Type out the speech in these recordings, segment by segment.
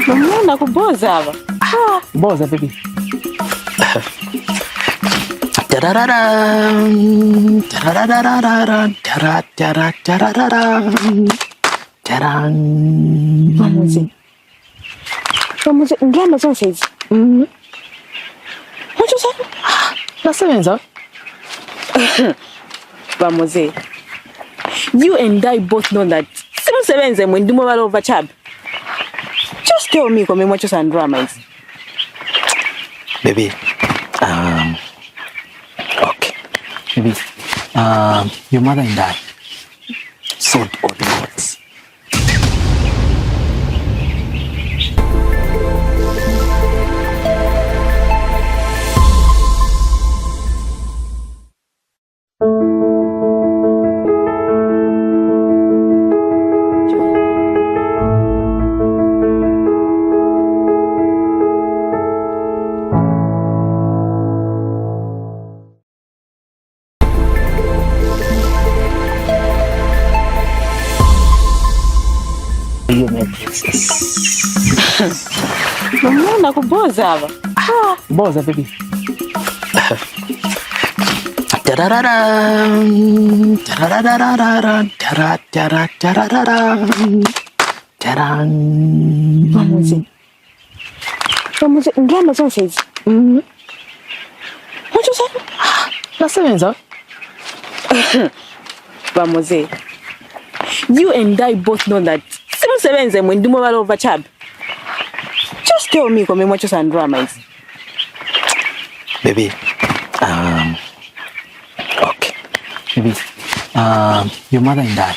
Mwana kuboza aba. Boza baby. Mamuzi, ngiyanda zonse hizi. What you say? Nasebenza. Mamuzi, you and I both know that simusebenze mwendimo balo overchab. Just tell me come what you say drama is. Baby, okay. Baby, your mother and I sold all the words. You make Mwana kuboza aba. Boza baby. Mamuzi, ngiyanda zonse hizi. What you say? Nasebenza. Mamuzi, you and I both know that simusebenze mwendimo balo overchab. Just tell me come what you say drama is. Baby, okay. Baby, your mother and I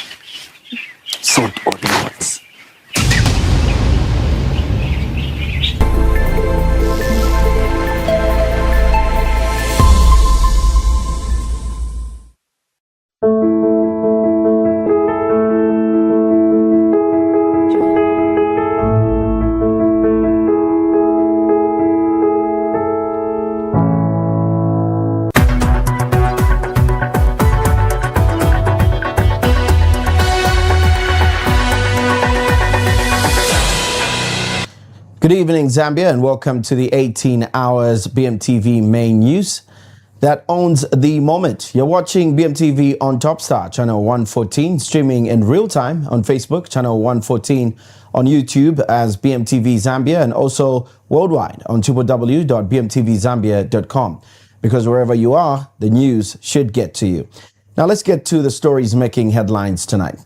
sold all the words. Good evening, Zambia, and welcome to the 18 hours Bmtv main news that owns the moment. You're watching Bmtv on Topstar, channel 114, streaming in real time on Facebook, channel 114, on YouTube as Bmtv Zambia, and also worldwide on www.bmtvzambia.com. Because wherever you are, the news should get to you. Now let's get to the stories making headlines tonight.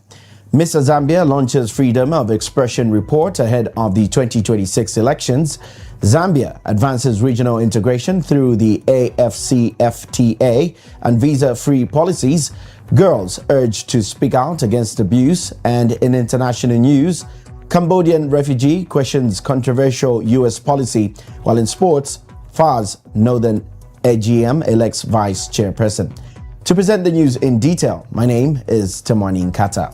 Mr. Zambia launches freedom of expression report ahead of the 2026 elections. Zambia advances regional integration through the AFCFTA and visa-free policies. Girls urged to speak out against abuse. And in international news, Cambodian refugee questions controversial U.S. policy. While in sports, FAR's Northern AGM elects vice chairperson. To present the news in detail, my name is Temwani Nkata.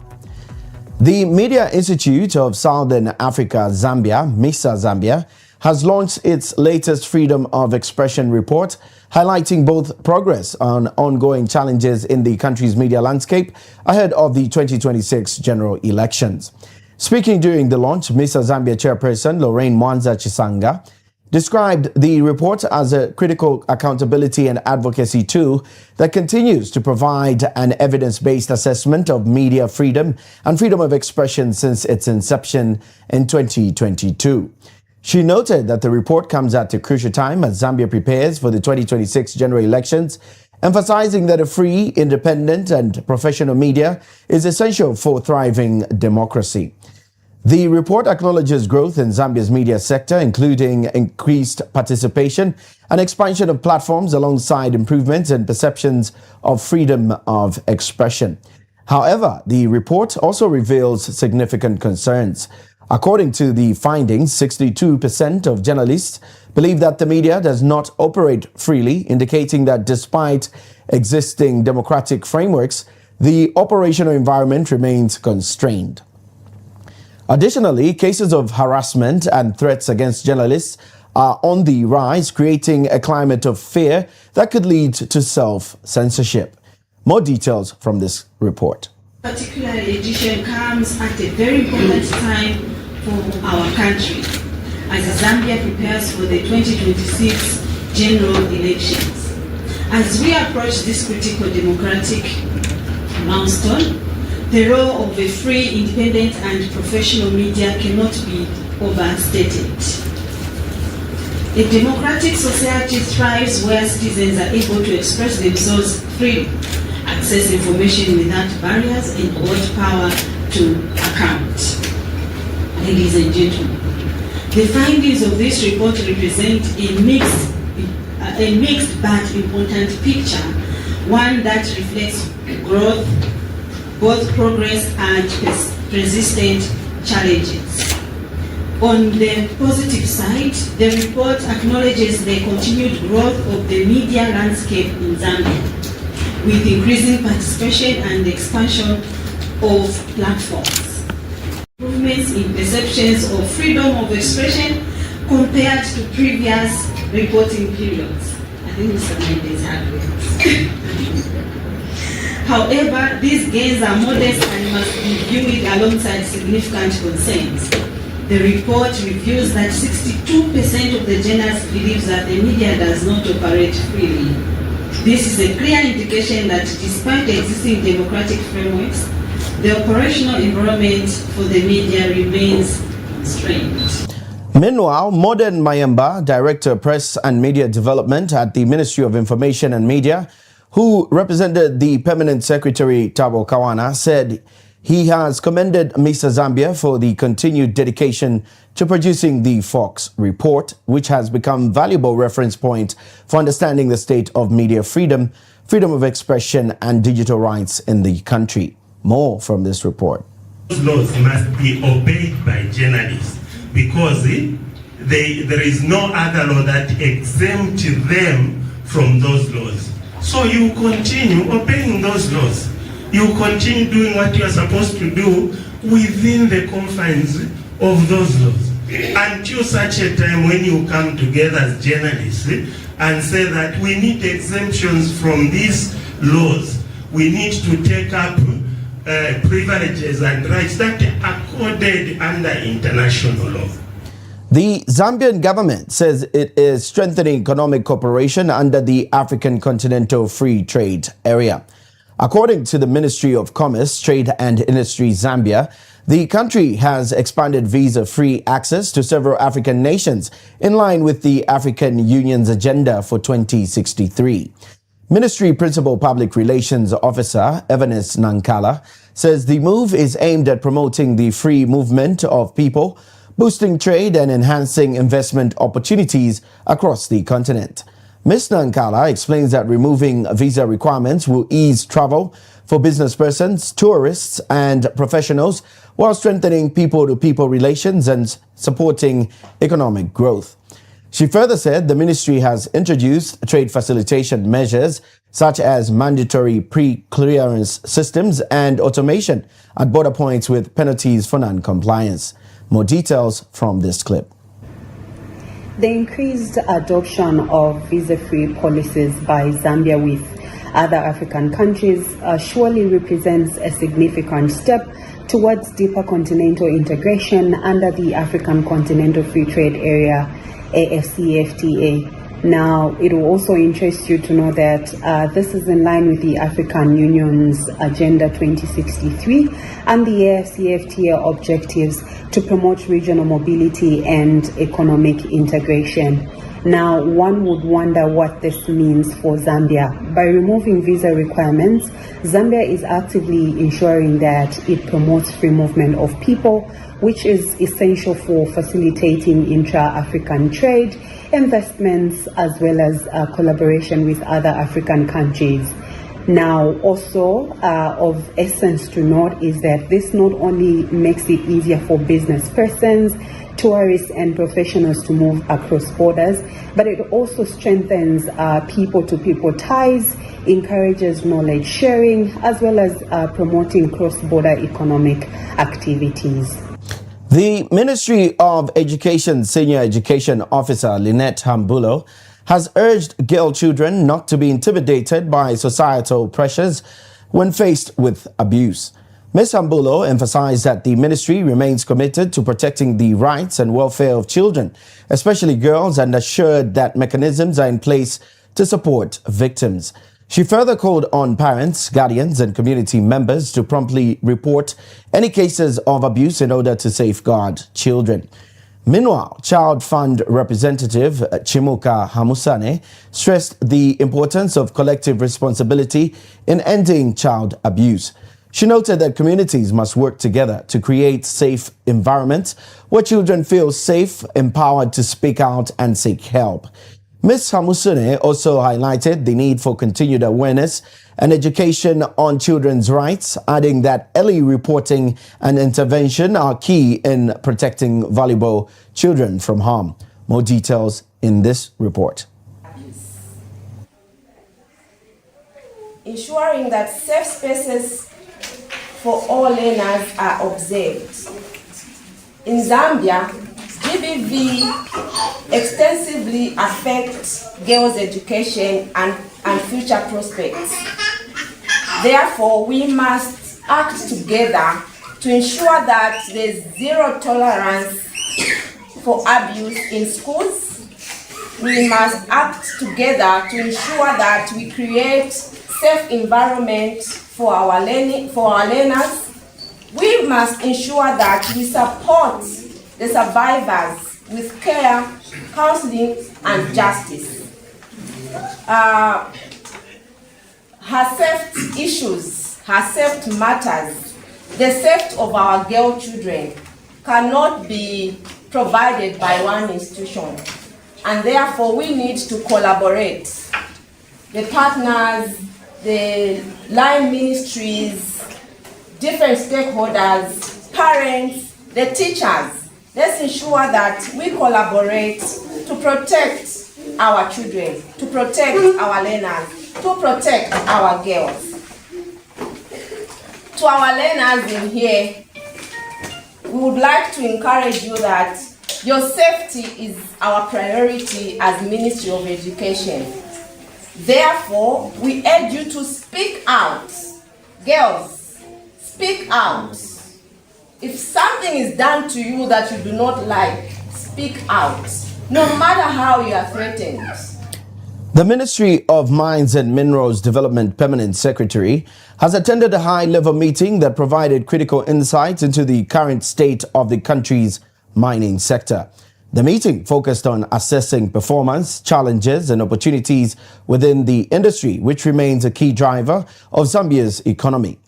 The Media Institute of Southern Africa, Zambia, MISA Zambia, has launched its latest Freedom of Expression report, highlighting both progress on ongoing challenges in the country's media landscape ahead of the 2026 general elections. Speaking during the launch, MISA Zambia chairperson Lorraine Mwanza Chisanga described the report as a critical accountability and advocacy tool that continues to provide an evidence-based assessment of media freedom and freedom of expression since its inception in 2022. She noted that the report comes at a crucial time as Zambia prepares for the 2026 general elections, emphasizing that a free, independent, and professional media is essential for thriving democracy. The report acknowledges growth in Zambia's media sector, including increased participation and expansion of platforms alongside improvements in perceptions of freedom of expression. However, the report also reveals significant concerns. According to the findings, 62% of journalists believe that the media does not operate freely, indicating that despite existing democratic frameworks, the operational environment remains constrained. Additionally, cases of harassment and threats against journalists are on the rise, creating a climate of fear that could lead to self-censorship. More details from this report. Particular edition comes at a very important time for our country as Zambia prepares for the 2026 general elections. As we approach this critical democratic milestone, the role of a free, independent and professional media cannot be overstated. A democratic society thrives where citizens are able to express themselves freely, access information without barriers, and hold power to account. Ladies and gentlemen, the findings of this report represent a mixed but important picture, one that reflects growth, both progress and persistent challenges. On the positive side, the report acknowledges the continued growth of the media landscape in Zambia, with increasing participation and expansion of platforms. Improvements in perceptions of freedom of expression compared to previous reporting periods. I think Mr. Mendes had words. However, these gains are modest and must be viewed alongside significant concerns. The report reviews that 62% of the journalists believes that the media does not operate freely. This is a clear indication that despite the existing democratic frameworks, the operational environment for the media remains constrained. Meanwhile, Modern Mayamba, Director, Press and Media Development at the Ministry of Information and Media, who represented the Permanent Secretary Tabo Kawana, said he has commended Mr. Zambia for the continued dedication to producing the Fox report, which has become a valuable reference point for understanding the state of media freedom, freedom of expression and digital rights in the country. More from this report. Those laws must be obeyed by journalists because there is no other law that exempts them from those laws. So you continue obeying those laws. You continue doing what you are supposed to do within the confines of those laws. Until such a time when you come together as journalists and say that we need exemptions from these laws, we need to take up privileges and rights that are accorded under international law. The Zambian government says it is strengthening economic cooperation under the African Continental Free Trade Area. According to the Ministry of Commerce, Trade and Industry Zambia, the country has expanded visa-free access to several African nations in line with the African Union's agenda for 2063. Ministry Principal Public Relations Officer Evanes Nankala says the move is aimed at promoting the free movement of people, boosting trade and enhancing investment opportunities across the continent. Ms. Nankala explains that removing visa requirements will ease travel for business persons, tourists and professionals while strengthening people-to-people relations and supporting economic growth. She further said the ministry has introduced trade facilitation measures such as mandatory pre-clearance systems and automation at border points with penalties for non-compliance. More details from this clip. The increased adoption of visa-free policies by Zambia with other African countries surely represents a significant step towards deeper continental integration under the African Continental Free Trade Area, AFCFTA. Now, it will also interest you to know that this is in line with the African Union's Agenda 2063 and the AFCFTA objectives to promote regional mobility and economic integration. Now, one would wonder what this means for Zambia. By removing visa requirements, Zambia is actively ensuring that it promotes free movement of people, which is essential for facilitating intra-African trade, investments, as well as collaboration with other African countries. Now, also of essence to note is that this not only makes it easier for business persons, tourists and professionals to move across borders, but it also strengthens people-to-people ties, encourages knowledge sharing, as well as promoting cross-border economic activities. The Ministry of Education Senior Education Officer Lynette Hambulo has urged girl children not to be intimidated by societal pressures when faced with abuse. Ms. Ambulo emphasized that the ministry remains committed to protecting the rights and welfare of children, especially girls, and assured that mechanisms are in place to support victims. She further called on parents, guardians, and community members to promptly report any cases of abuse in order to safeguard children. Meanwhile, Child Fund representative Chimuka Hamusane stressed the importance of collective responsibility in ending child abuse. She noted that communities must work together to create safe environments where children feel safe, empowered to speak out and seek help. Ms. Hamusane also highlighted the need for continued awareness and education on children's rights, adding that early reporting and intervention are key in protecting vulnerable children from harm. More details in this report. Ensuring that safe spaces for all learners are observed. In Zambia, GBV extensively affects girls' education and future prospects. Therefore, we must act together to ensure that there's zero tolerance for abuse in schools. We must act together to ensure that we create safe environment for our learners. We must ensure that we support the survivors with care, counseling, and justice. Her safety issues, her safety matters, the safety of our girl children cannot be provided by one institution, and therefore we need to collaborate. The partners, the line ministries, different stakeholders, parents, the teachers. Let's ensure that we collaborate to protect our children, to protect our learners, to protect our girls. To our learners in here, we would like to encourage you that your safety is our priority as Ministry of Education. Therefore, we urge you to speak out. Girls, speak out. If something is done to you that you do not like, speak out, no matter how you are threatened. The Ministry of Mines and Minerals Development Permanent Secretary has attended a high-level meeting that provided critical insights into the current state of the country's mining sector. The meeting focused on assessing performance, challenges, and opportunities within the industry, which remains a key driver of Zambia's economy.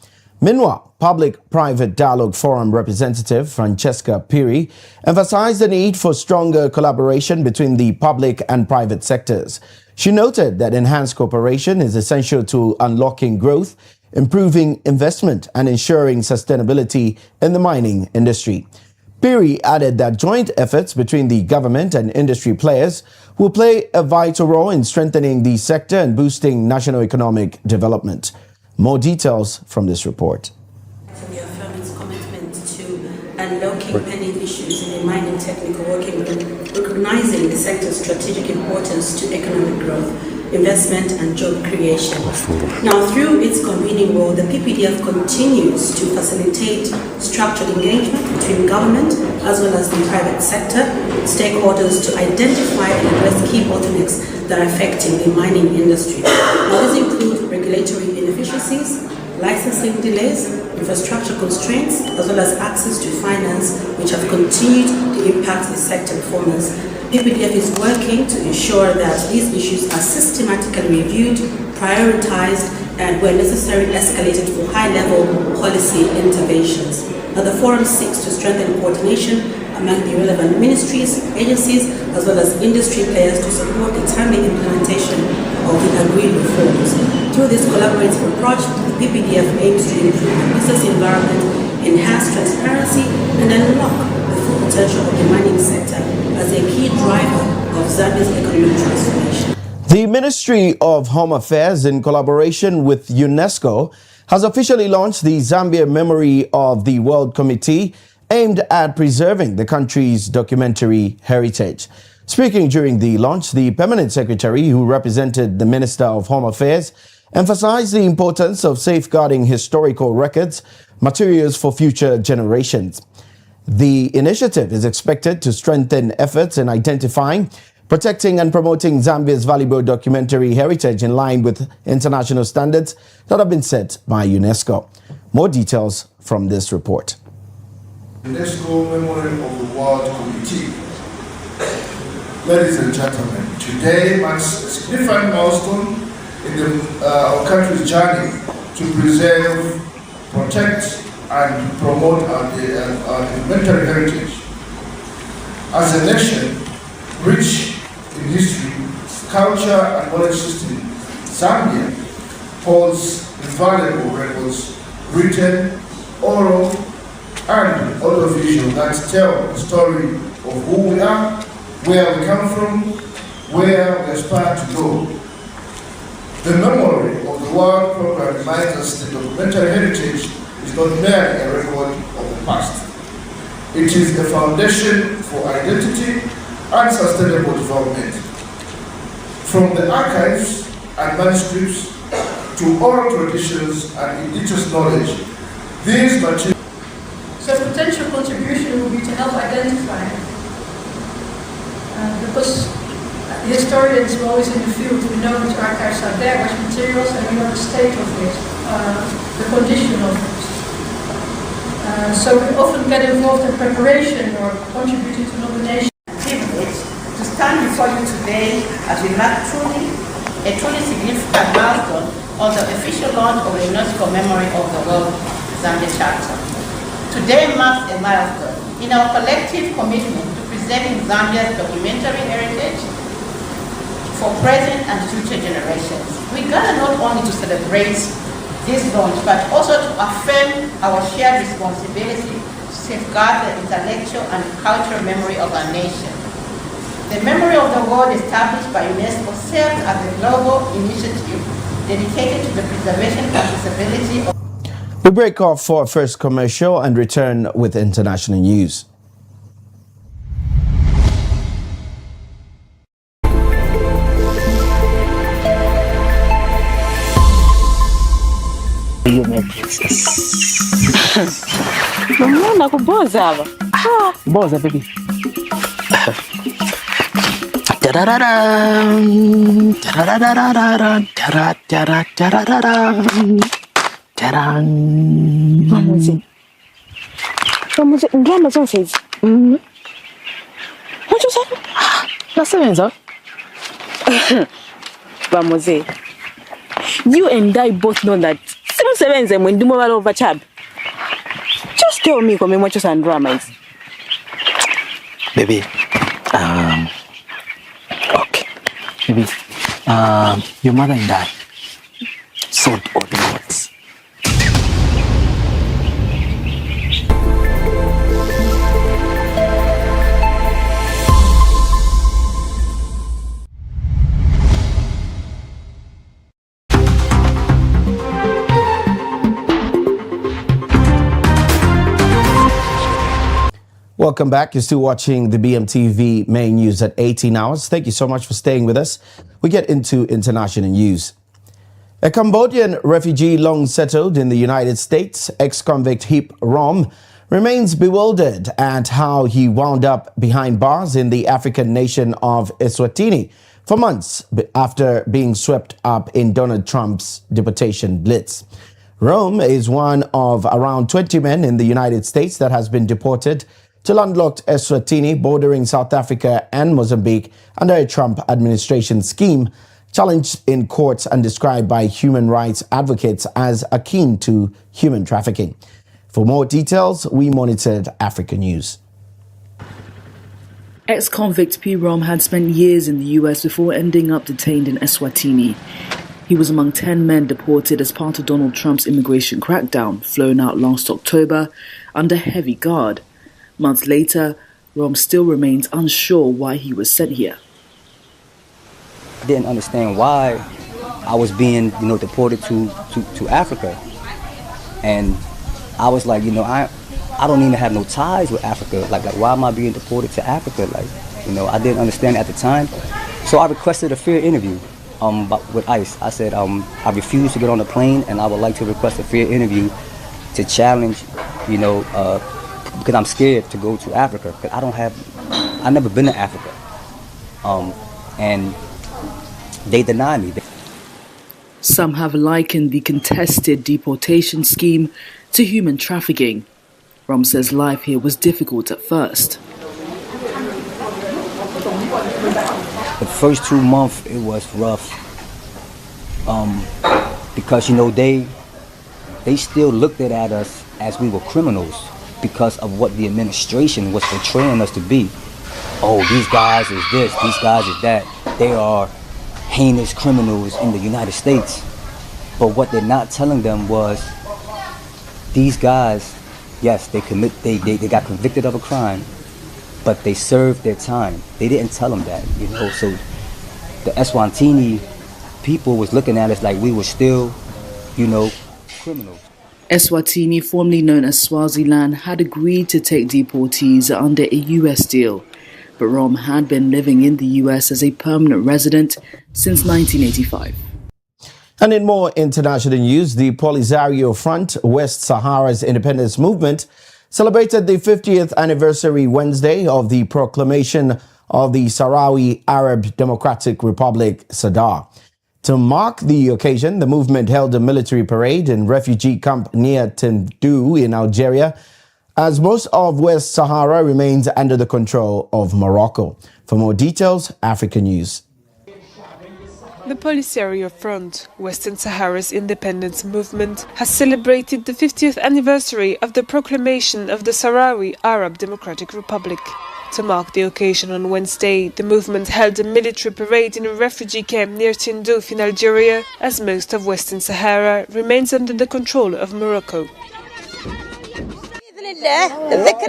Meanwhile, Public-Private Dialogue Forum representative Francesca Piri emphasized the need for stronger collaboration between the public and private sectors. She noted that enhanced cooperation is essential to unlocking growth, improving investment, and ensuring sustainability in the mining industry. Piri added that joint efforts between the government and industry players will play a vital role in strengthening the sector and boosting national economic development. More details from this report. We affirm its commitment to unlocking pending issues in the mining technical working group, recognizing the sector's strategic importance to economic growth, investment and job creation. Now, through its convening role, the PPDF continues to facilitate structured engagement between government as well as the private sector stakeholders to identify and address key bottlenecks that are affecting the mining industry. Now, these include regulatory inefficiencies, licensing delays, infrastructure constraints, as well as access to finance, which have continued to impact the sector performance. PPDF is working to ensure that these issues are systematically reviewed, prioritized, and where necessary escalated for high-level policy interventions. Now, the forum seeks to strengthen coordination among the relevant ministries, agencies, as well as industry players to support the timely implementation of the agreed reforms. Through this collaborative approach, the PPDF aims to improve the business environment, enhance transparency, and unlock the full potential of the mining sector as a key driver of Zambia's economic transformation. The Ministry of Home Affairs, in collaboration with UNESCO, has officially launched the Zambia Memory of the World Committee, aimed at preserving the country's documentary heritage. Speaking during the launch, the Permanent Secretary, who represented the Minister of Home Affairs, emphasized the importance of safeguarding historical records, materials for future generations. The initiative is expected to strengthen efforts in identifying, protecting and promoting Zambia's valuable documentary heritage in line with international standards that have been set by UNESCO. More details from this report. UNESCO Memorial of the World Committee. Ladies and gentlemen, today marks a significant milestone in our country's journey to preserve, protect, and promote our documentary heritage. As a nation rich in history, culture, and knowledge system, Zambia holds invaluable records, written, oral, and audiovisual that tell the story of who we are, where we come from, where we aspire to go. The memory of the World Program reminds us that documentary heritage is not merely a record of the past. It is a foundation for identity and sustainable development. From the archives and manuscripts to oral traditions and indigenous knowledge, these materials. So potential contribution will be to help identify, because historians were always in the field, we know which archives are there, which materials, and we know the state of it, the condition of it. So we often get involved in preparation or contributing to nomination. Privilege to stand before you today as we mark a truly significant milestone on the official launch of the UNESCO Memory of the World Zambia Charter. Today marks a milestone in our collective commitment to preserving Zambia's documentary heritage for present and future generations. We gather not only to celebrate this launch, but also to affirm our shared responsibility to safeguard the intellectual and cultural memory of our nation. The Memory of the World established by UNESCO serves as a global initiative dedicated to the preservation and accessibility of. We break off for our first commercial and return with international news. Mwana kuboza aba. Boza baby. Mamuzi, ngihamba zonke hizi. What you say? Nasebenza. Mamuzi, you and I both know that simusebenze mwendumo balo vachab. Just tell me kwa what you say and drama is. Baby, okay. Baby, your mother and I sold all the words. Welcome back. You're still watching the BMTV main news at 18 hours. Thank you so much for staying with us. We get into international news. A Cambodian refugee long settled in the United States, ex-convict Hip Rom, remains bewildered at how he wound up behind bars in the African nation of Eswatini for months after being swept up in Donald Trump's deportation blitz. Rome is one of around 20 men in the United States that has been deported to landlocked Eswatini bordering South Africa and Mozambique under a Trump administration scheme challenged in courts and described by human rights advocates as akin to human trafficking. For more details, we monitored Africa News. Ex-convict P. Rom had spent years in the US before ending up detained in Eswatini. He was among 10 men deported as part of Donald Trump's immigration crackdown, flown out last October under heavy guard. Months later, Rom still remains unsure why he was sent here. I didn't understand why I was being, deported to Africa. And I was like, I don't even have no ties with Africa. Like why am I being deported to Africa? I didn't understand at the time. So I requested a fair interview with ICE. I said, I refuse to get on the plane and I would like to request a fair interview to challenge, because I'm scared to go to Africa, because I've never been to Africa. And they deny me. Some have likened the contested deportation scheme to human trafficking. Rom says life here was difficult at first. The first 2 months, it was rough. Because, they still looked at us as we were criminals because of what the administration was portraying us to be. Oh, these guys is this, these guys is that. They are heinous criminals in the United States. But what they're not telling them was, these guys, yes, they got convicted of a crime, but they served their time. They didn't tell them that, So the Eswatini people was looking at us like we were still, criminals. Eswatini, formerly known as Swaziland, had agreed to take deportees under a US deal. But Rom had been living in the US as a permanent resident since 1985. And in more international news, the Polisario Front, West Sahara's independence movement, celebrated the 50th anniversary Wednesday of the proclamation of the Sahrawi Arab Democratic Republic, SADR. To mark the occasion, the movement held a military parade in refugee camp near Tindouf in Algeria, as most of West Sahara remains under the control of Morocco. For more details, Africa News. The Polisario Front, Western Sahara's independence movement, has celebrated the 50th anniversary of the proclamation of the Sahrawi Arab Democratic Republic. To mark the occasion on Wednesday, the movement held a military parade in a refugee camp near Tindouf in Algeria, as most of Western Sahara remains under the control of Morocco.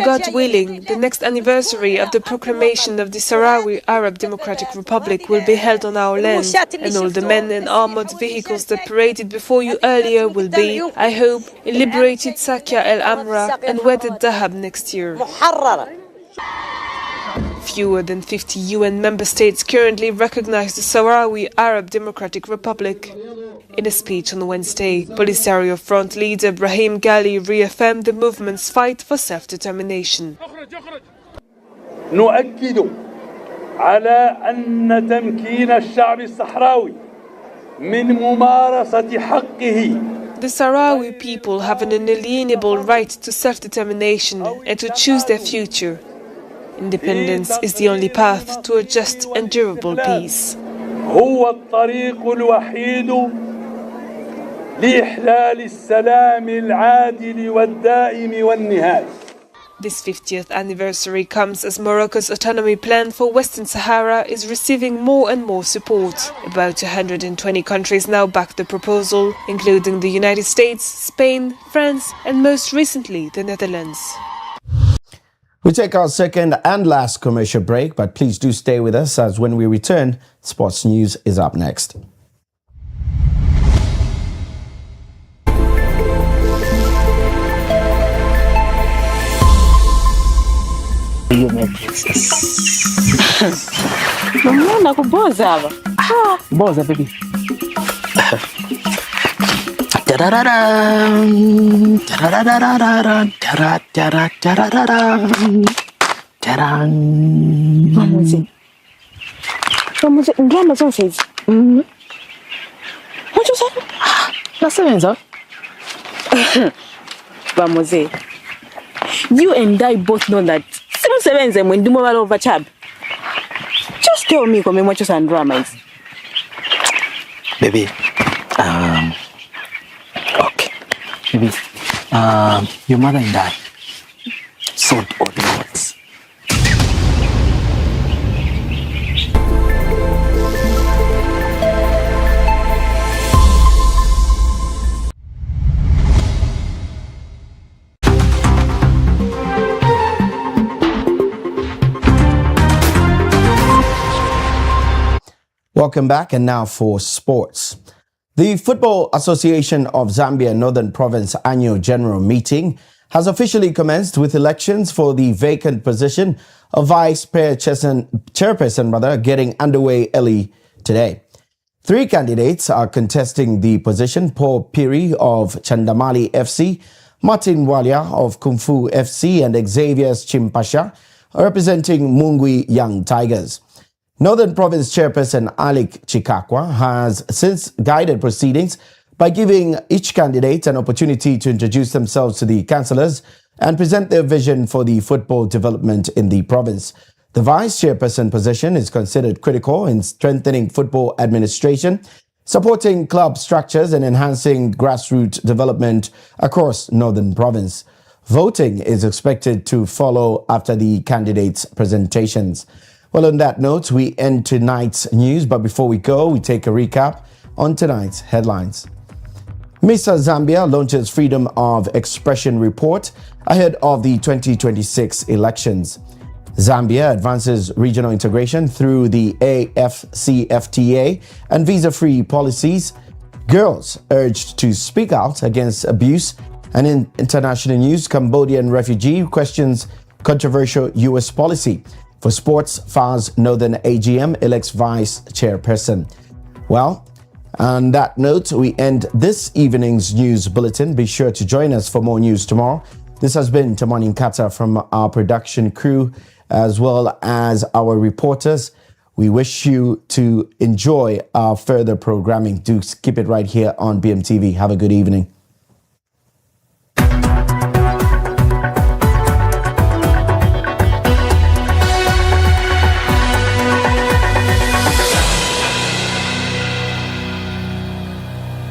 God willing, the next anniversary of the proclamation of the Sahrawi Arab Democratic Republic will be held on our land, and all the men and armored vehicles that paraded before you earlier will be, I hope, in liberated Sakia El Amra and wedded Dahab next year. Fewer than 50 UN member states currently recognize the Sahrawi Arab Democratic Republic. In a speech on Wednesday, Polisario Front leader Brahim Ghali reaffirmed the movement's fight for self-determination. نؤكد على أن تمكين الشعب الصحراوي من ممارسة حقه. The Sahrawi people have an inalienable right to self-determination and to choose their future. Independence is the only path to a just and durable peace. هو الطريق الوحيد لإحلال السلام العادل والدائم والنهائي. This 50th anniversary comes as Morocco's autonomy plan for Western Sahara is receiving more and more support. About 120 countries now back the proposal, including the United States, Spain, France, and most recently the Netherlands. We take our second and last commercial break, but please do stay with us, as when we return, sports news is up next. Mwana kuboza hapa. Boza baby. Mamuzi, ngiyama zonse hizi. What you say? Nasebenza. Mamuzi, you and I both know that simusebenze mwendumo balova chab. Just tell me come what you say drama is. Baby, okay. Baby, your mother and I sold all the words. Welcome back, and now for sports. The Football Association of Zambia Northern Province annual general meeting has officially commenced with elections for the vacant position of vice chairperson getting underway early today. 3 candidates are contesting the position: Paul Piri of Chandamali FC, Martin Walia of Kung Fu FC and Xavier's Chimpasha representing Mungwi Young Tigers. Northern Province Chairperson Alik Chikakwa has since guided proceedings by giving each candidate an opportunity to introduce themselves to the councillors and present their vision for the football development in the province. The vice chairperson position is considered critical in strengthening football administration, supporting club structures and enhancing grassroots development across Northern Province. Voting is expected to follow after the candidates' presentations. Well, on that note, we end tonight's news, but before we go, we take a recap on tonight's headlines. Miss Zambia launches Freedom of Expression report ahead of the 2026 elections. Zambia advances regional integration through the AFCFTA and visa-free policies. Girls urged to speak out against abuse. And in international news, Cambodian refugee questions controversial U.S. policy. For sports, FAR's Northern AGM elects vice chairperson. Well, on that note, we end this evening's news bulletin. Be sure to join us for more news tomorrow. This has been Tamani Nkata from our production crew, as well as our reporters. We wish you to enjoy our further programming. Do keep it right here on BMTV. Have a good evening.